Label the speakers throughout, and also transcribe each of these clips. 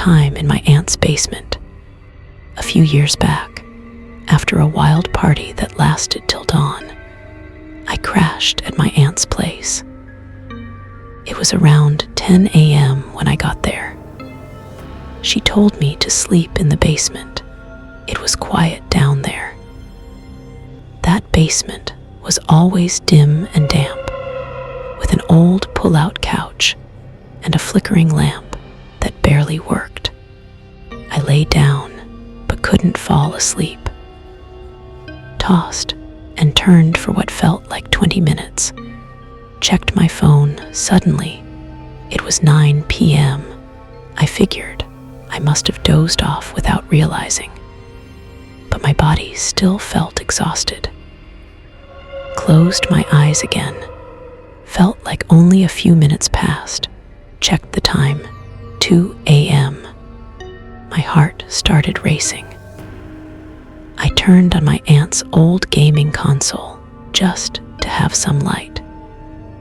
Speaker 1: time in my aunt's basement. A few years back, after a wild party that lasted till dawn, I crashed at my aunt's place. It was around 10 a.m. when I got there. She told me to sleep in the basement. It was quiet down there. That basement was always dim and damp, with an old pull-out couch and a flickering lamp that barely worked. I lay down, but couldn't fall asleep. Tossed and turned for what felt like 20 minutes. Checked my phone. Suddenly, it was 9 p.m. I figured I must have dozed off without realizing, but my body still felt exhausted. Closed my eyes again. Felt like only a few minutes passed. Checked the time. 2 a.m. My heart started racing. I turned on my aunt's old gaming console just to have some light.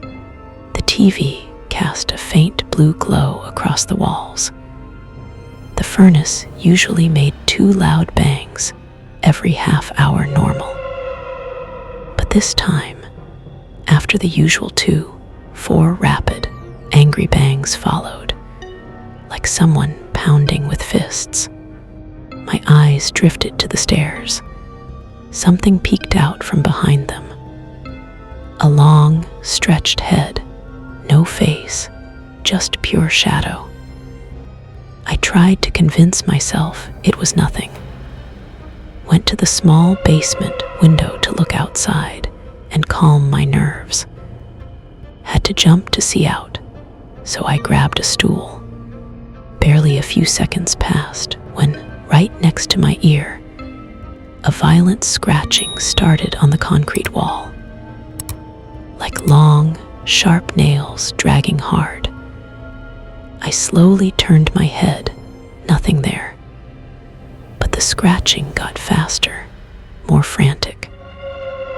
Speaker 1: The TV cast a faint blue glow across the walls. The furnace usually made 2 loud bangs every half hour normal. But this time, after the usual 2, 4 rapid, angry bangs followed, like someone pounding with fists. My eyes drifted to the stairs. Something peeked out from behind them. A long, stretched head, no face, just pure shadow. I tried to convince myself it was nothing. Went to the small basement window to look outside and calm my nerves. Had to jump to see out, so I grabbed a stool. Barely a few seconds passed when, right next to my ear, a violent scratching started on the concrete wall. Like long, sharp nails dragging hard. I slowly turned my head, nothing there. But the scratching got faster, more frantic.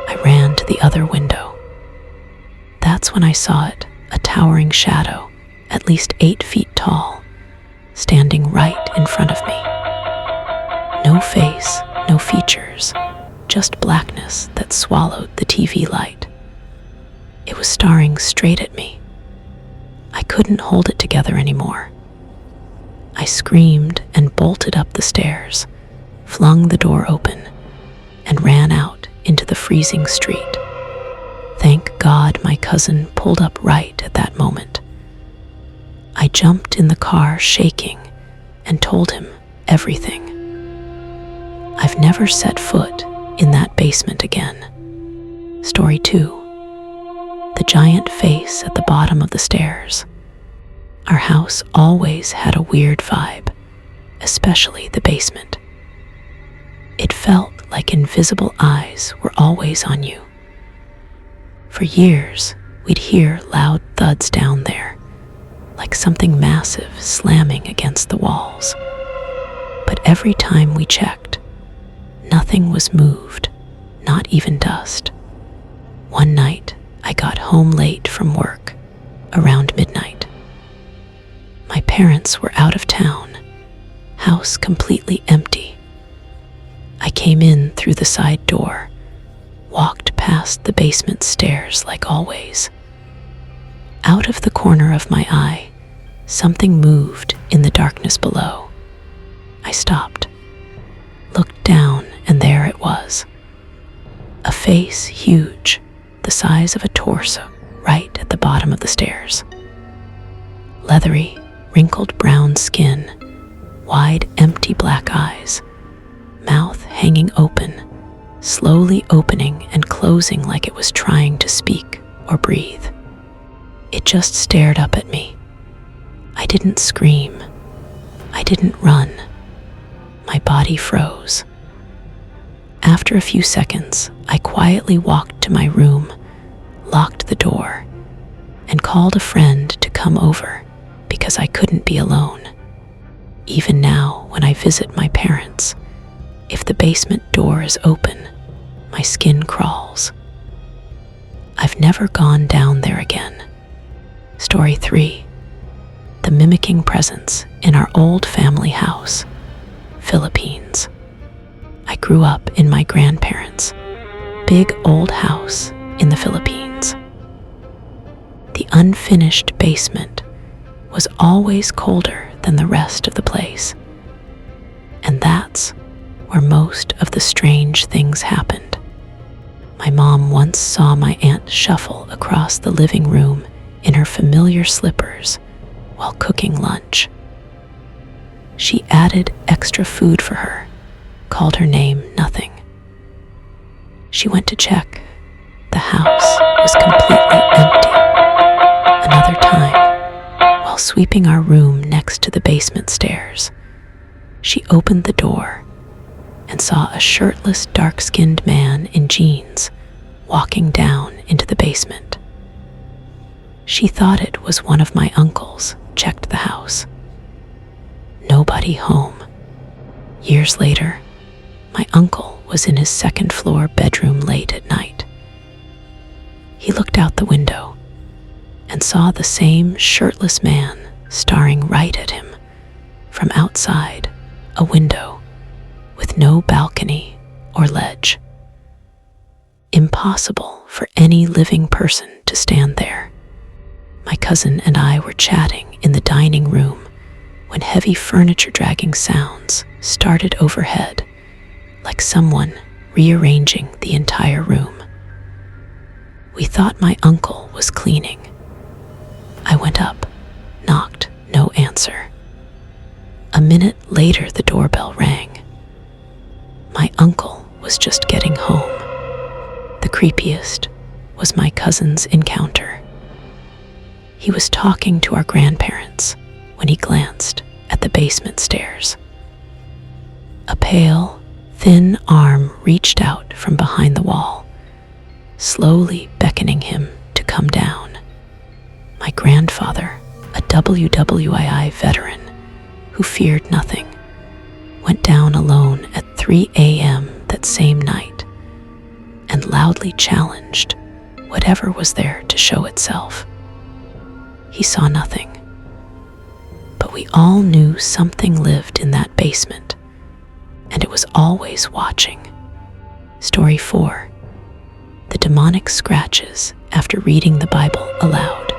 Speaker 1: I ran to the other window. That's when I saw it, a towering shadow, at least 8 feet tall, standing right in front of me. No face, no features, just blackness that swallowed the TV light. It was staring straight at me. I couldn't hold it together anymore. I screamed and bolted up the stairs, flung the door open, and ran out into the freezing street. Thank God my cousin pulled up right at that moment. I jumped in the car shaking and told him everything. I've never set foot in that basement again. Story 2. The giant face at the bottom of the stairs. Our house always had a weird vibe, especially the basement. It felt like invisible eyes were always on you. For years, we'd hear loud thuds down there, like something massive slamming against the walls. But every time we checked, nothing was moved, not even dust. One night, I got home late from work, around midnight. My parents were out of town, house completely empty. I came in through the side door, walked past the basement stairs like always. Out of the corner of my eye, something moved in the darkness below. I stopped, looked down, and there it was. A face huge, the size of a torso, right at the bottom of the stairs. Leathery, wrinkled brown skin, wide, empty black eyes, mouth hanging open, slowly opening and closing like it was trying to speak or breathe. It just stared up at me. I didn't scream. I didn't run. My body froze. After a few seconds, I quietly walked to my room, locked the door, and called a friend to come over because I couldn't be alone. Even now, when I visit my parents, if the basement door is open, my skin crawls. I've never gone down there again. Story 3. The the mimicking presence in our old family house, Philippines. I grew up in my grandparents' big old house in the Philippines. The unfinished basement was always colder than the rest of the place, and that's where most of the strange things happened. My mom once saw my aunt shuffle across the living room in her familiar slippers while cooking lunch. She added extra food for her, called her name nothing. She went to check. The house was completely empty. Another time, while sweeping our room next to the basement stairs, she opened the door and saw a shirtless, dark-skinned man in jeans walking down into the basement. She thought it was one of my uncles, checked the house. Nobody home. Years later, my uncle was in his second-floor bedroom late at night. He looked out the window and saw the same shirtless man staring right at him from outside a window with no balcony or ledge. Impossible for any living person to stand there. My cousin and I were chatting in the dining room when heavy furniture dragging sounds started overhead, like someone rearranging the entire room. We thought my uncle was cleaning. I went up, knocked, no answer. A minute later, the doorbell rang. My uncle was just getting home. The creepiest was my cousin's encounter. He was talking to our grandparents when he glanced at the basement stairs. A pale, thin arm reached out from behind the wall, slowly beckoning him to come down. My grandfather, a WWII veteran who feared nothing, went down alone at 3 a.m. that same night and loudly challenged whatever was there to show itself. He saw nothing, but we all knew something lived in that basement, and it was always watching. Story 4. The demonic scratches after reading the Bible aloud.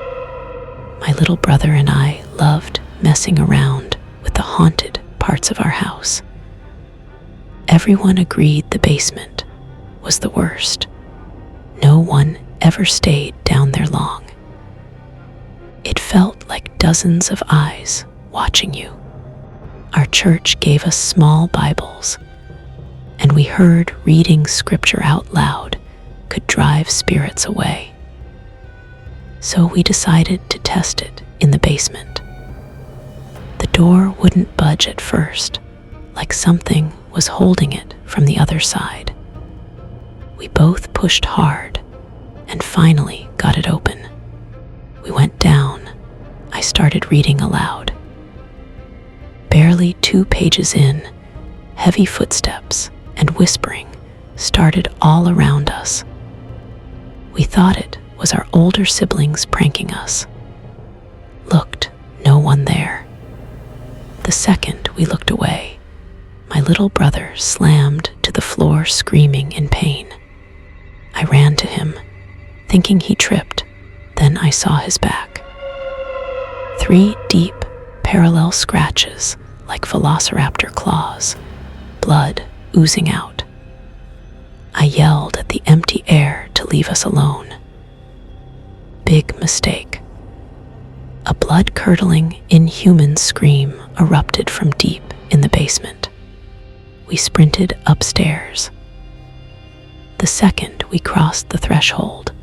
Speaker 1: My little brother and I loved messing around with the haunted parts of our house. Everyone agreed the basement was the worst. No one ever stayed down there long. It felt like dozens of eyes watching you. Our church gave us small Bibles, and we heard reading scripture out loud could drive spirits away. So we decided to test it in the basement. The door wouldn't budge at first, like something was holding it from the other side. We both pushed hard and finally got it open. We went down. I started reading aloud. Barely 2 pages in, heavy footsteps and whispering started all around us. We thought it was our older siblings pranking us. Looked, no one there. The second we looked away, my little brother slammed to the floor screaming in pain. I ran to him, thinking he tripped. Then I saw his back. 3 deep, parallel scratches like velociraptor claws, blood oozing out. I yelled at the empty air to leave us alone. Big mistake. A blood-curdling, inhuman scream erupted from deep in the basement. We sprinted upstairs. The second we crossed the threshold,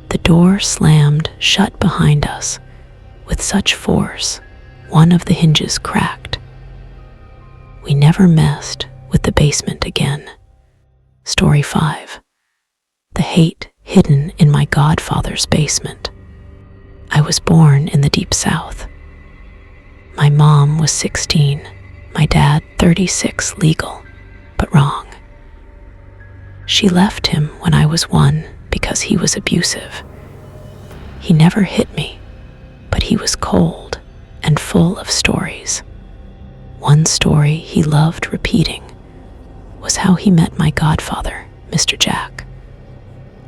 Speaker 1: the door slammed shut behind us with such force, one of the hinges cracked. We never messed with the basement again. Story 5. The hate hidden in my godfather's basement. I was born in the Deep South. My mom was 16, my dad 36 legal, but wrong. She left him when I was 1 because he was abusive. He never hit me, but he was cold and full of stories. One story he loved repeating was how he met my godfather, Mr. Jack,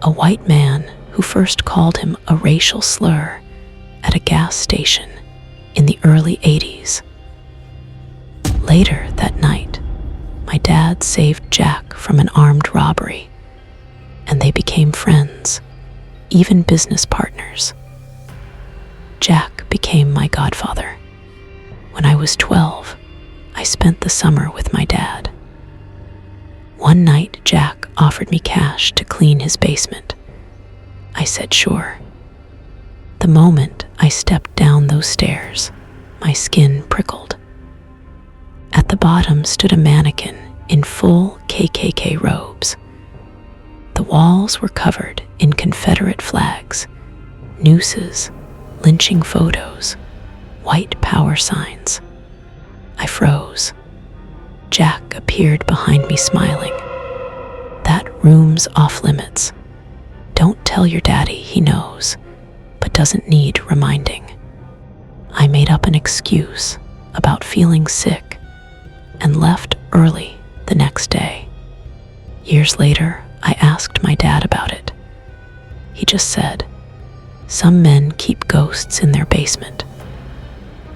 Speaker 1: a white man who first called him a racial slur at a gas station in the early 80s. Later that night, my dad saved Jack from an armed robbery, and they became friends, even business partners. Jack became my godfather. When I was 12, I spent the summer with my dad. One night, Jack offered me cash to clean his basement. I said sure. The moment I stepped down those stairs, my skin prickled. At the bottom stood a mannequin in full KKK robes. The walls were covered in Confederate flags, nooses, lynching photos, white power signs. I froze. Jack appeared behind me smiling. That room's off limits. Don't tell your daddy, he knows, but doesn't need reminding. I made up an excuse about feeling sick and left early the next day. Years later, I asked my dad about it. He just said, "Some men keep ghosts in their basement.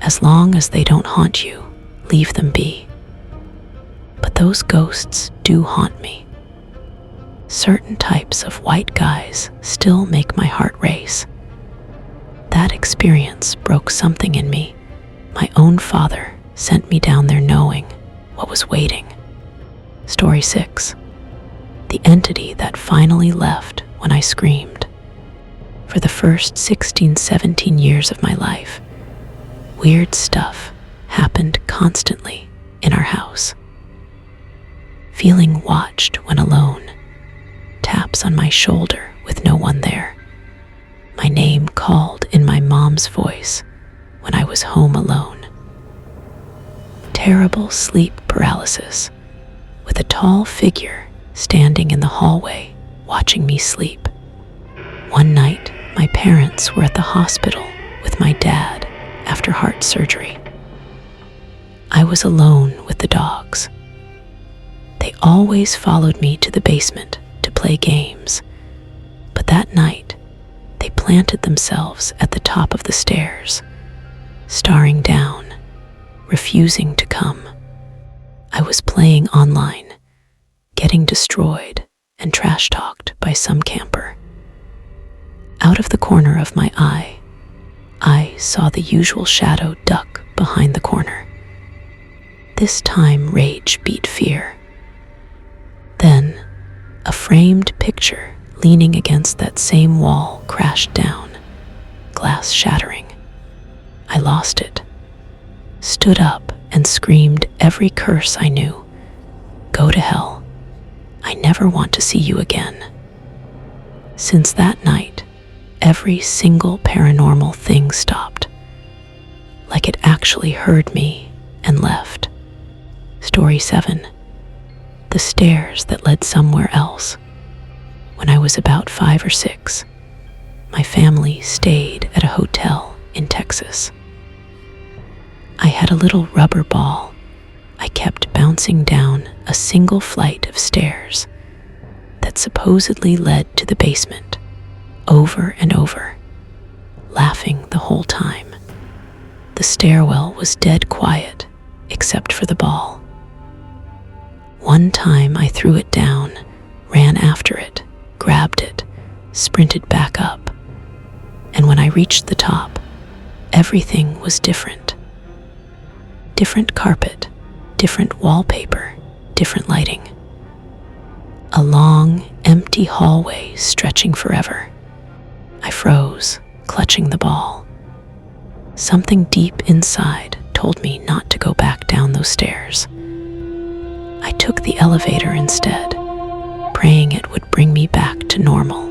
Speaker 1: As long as they don't haunt you, leave them be." But those ghosts do haunt me. Certain types of white guys still make my heart race. That experience broke something in me. My own father sent me down there knowing what was waiting. Story 6. The entity that finally left when I screamed. For the first 16-17 years of my life, weird stuff happened constantly in our house. Feeling watched when alone, taps on my shoulder with no one there, my name called in my mom's voice when I was home alone. Terrible sleep paralysis, with a tall figure standing in the hallway watching me sleep. One night, my parents were at the hospital with my dad after heart surgery. I was alone with the dogs. They always followed me to the basement to play games, but that night, they planted themselves at the top of the stairs, staring down, refusing to come. I was playing online, getting destroyed and trash-talked by some camper. Out of the corner of my eye, I saw the usual shadow duck behind the corner. This time rage beat fear. Then, a framed picture leaning against that same wall crashed down, glass shattering. I lost it, stood up and screamed every curse I knew. Go to hell. I never want to see you again. Since that night, every single paranormal thing stopped, like it actually heard me and left. Story 7. The stairs that led somewhere else. When I was about 5 or 6, my family stayed at a hotel in Texas. I had a little rubber ball. I kept bouncing down a single flight of stairs that supposedly led to the basement, over and over, laughing the whole time. The stairwell was dead quiet, except for the ball. One time I threw it down, ran after it, grabbed it, sprinted back up, and when I reached the top, everything was different. Different carpet, different wallpaper, different lighting. A long, empty hallway stretching forever. I froze, clutching the ball. Something deep inside told me not to go back down those stairs. I took the elevator instead, praying it would bring me back to normal.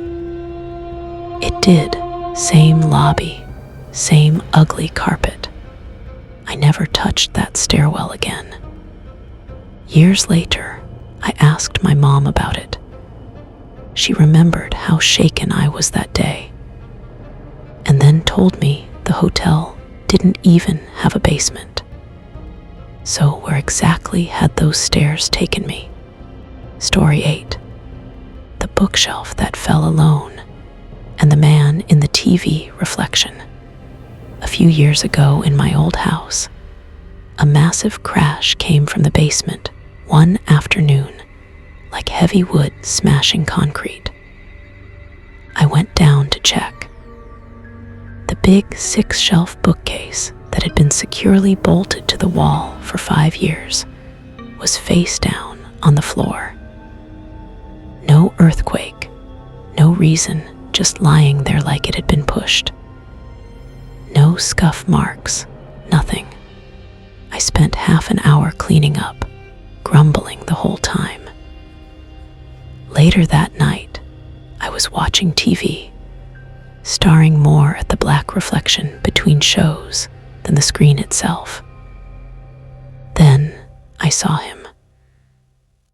Speaker 1: It did. Same lobby, same ugly carpet. I never touched that stairwell again. Years later, I asked my mom about it. She remembered how shaken I was that day, and then told me the hotel didn't even have a basement. So where exactly had those stairs taken me? Story 8. The bookshelf that fell alone, and the man in the TV reflection. A few years ago in my old house, a massive crash came from the basement one afternoon, like heavy wood smashing concrete. I went down to check. The big 6-shelf bookcase that had been securely bolted to the wall for 5 years was face down on the floor. No earthquake, no reason, just lying there like it had been pushed. No scuff marks, nothing. I spent half an hour cleaning up, grumbling the whole time. Later that night, I was watching TV, staring more at the black reflection between shows than the screen itself. Then I saw him.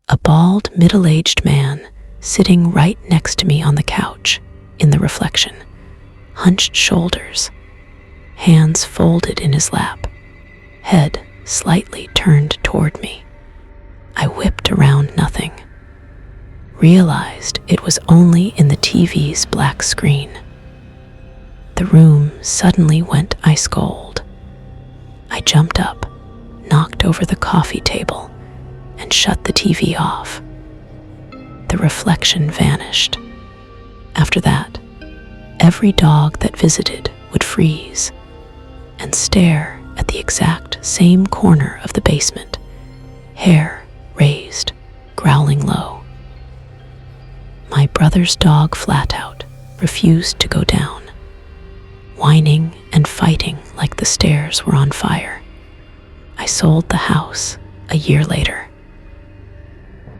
Speaker 1: A bald, middle-aged man sitting right next to me on the couch in the reflection, hunched shoulders, hands folded in his lap, head slightly turned toward me. I whipped around nothing, realized it was only in the TV's black screen. The room suddenly went ice cold. I jumped up, knocked over the coffee table, and shut the TV off. The reflection vanished. After that, every dog that visited would freeze and stare at the exact same corner of the basement, hair raised, growling low. My brother's dog flat out refused to go down, whining and fighting like the stairs were on fire. I sold the house a year later.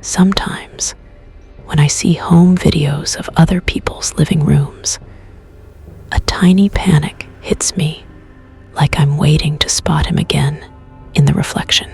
Speaker 1: Sometimes, when I see home videos of other people's living rooms, a tiny panic hits me, like I'm waiting to spot him again in the reflection.